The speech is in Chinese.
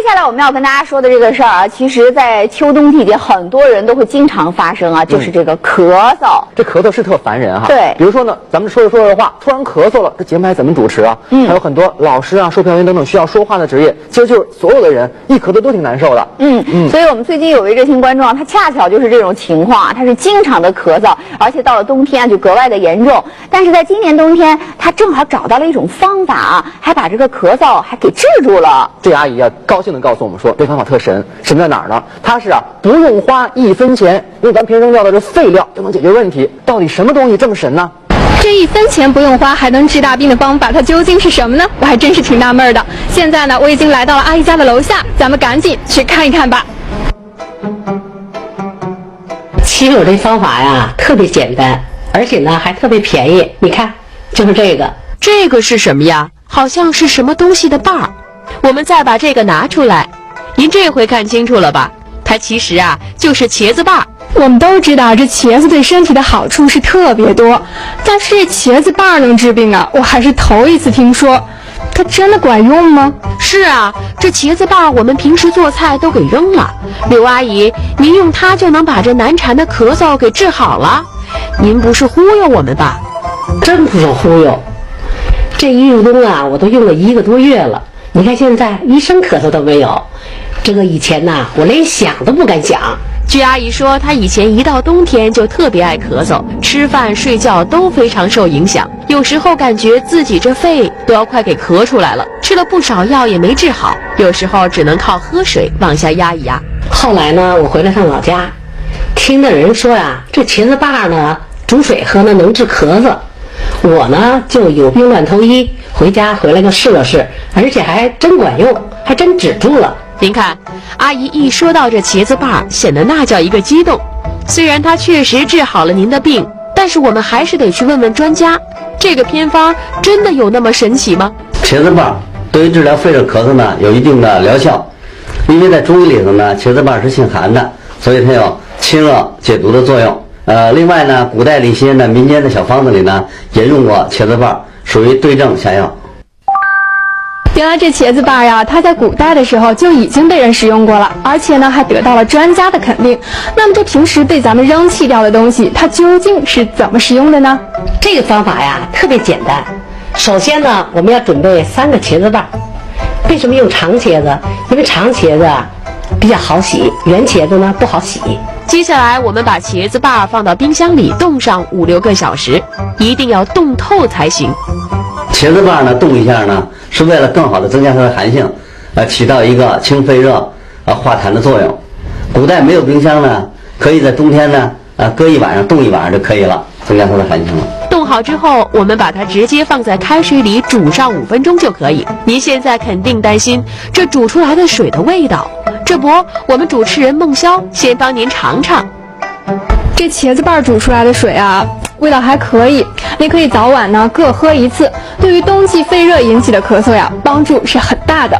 下来我们要跟大家说的这个事儿啊，其实，在秋冬季节，很多人都会经常发生啊，就是这个咳嗽。这咳嗽是特烦人哈。对，比如说呢，咱们说着话，突然咳嗽了，这节目还怎么主持啊？还有很多老师啊、售票员等等需要说话的职业，其实就是所有的人一咳嗽都挺难受的。所以我们最近有位热心观众啊，他恰巧就是这种情况啊，他是经常的咳嗽，而且到了冬天就格外的严重。但是在今年冬天，他正好找到了一种方法啊，还把这个咳嗽还给治住了。这阿姨啊，高兴地告诉我们说，这方法特神，神在哪儿呢？它是不用花1分钱，用咱平时扔掉的这废料就能解决问题。到底什么东西这么神呢？这1分钱不用花还能治大病的方法，它究竟是什么呢？我还真是挺纳闷的。现在呢，我已经来到了阿姨家的楼下，咱们赶紧去看一看吧。其实我这方法呀特别简单，而且呢还特别便宜。你看，就是这个。这个是什么呀？好像是什么东西的瓣儿。我们再把这个拿出来，您这回看清楚了吧？它其实啊就是茄子瓣儿。我们都知道这茄子对身体的好处是特别多，但是这茄子瓣能治病啊，我还是头一次听说。它真的管用吗？是啊，这茄子瓣我们平时做菜都给扔了。刘阿姨，您用它就能把这难缠的咳嗽给治好了？您不是忽悠我们吧？真不是忽悠。这一入冬啊，我都用了1个多月了。你看现在一声咳嗽都没有。这个以前呐，我连想都不敢想。据阿姨说，她以前一到冬天就特别爱咳嗽，吃饭睡觉都非常受影响，有时候感觉自己这肺都要快给咳出来了，吃了不少药也没治好，有时候只能靠喝水往下压一压。后来呢，我回来上老家，听的人说呀，这茄子瓣呢煮水喝呢能治咳嗽。我呢就有病乱投医，回来就试了试，而且还真管用，还真止住了。您看，阿姨一说到这茄子瓣，显得那叫一个激动。虽然它确实治好了您的病，但是我们还是得去问问专家，这个偏方真的有那么神奇吗？茄子瓣对于治疗肺热咳嗽呢有一定的疗效，因为在中医里头呢，茄子瓣是性寒的，所以它有清热解毒的作用。另外呢，古代的一些呢民间的小方子里呢也用过茄子瓣，属于对症下药。原来这茄子瓣呀，它在古代的时候就已经被人使用过了，而且呢还得到了专家的肯定。那么这平时被咱们扔弃掉的东西，它究竟是怎么使用的呢？这个方法呀特别简单。首先呢，我们要准备3个茄子瓣。为什么用长茄子？因为长茄子啊比较好洗，圆茄子呢不好洗。接下来我们把茄子瓣放到冰箱里冻上5、6个小时，一定要冻透才行。茄子瓣呢冻一下呢，是为了更好的增加它的寒性，起到一个清肺热、化痰的作用。古代没有冰箱呢，可以在冬天呢，搁一晚上冻一晚上就可以了，增加它的寒性了。冻好之后，我们把它直接放在开水里煮上5分钟就可以。您现在肯定担心这煮出来的水的味道，这不，我们主持人孟潇先帮您尝尝。这茄子瓣煮出来的水啊，味道还可以，你可以早晚呢各喝1次，对于冬季肺热引起的咳嗽呀，帮助是很大的。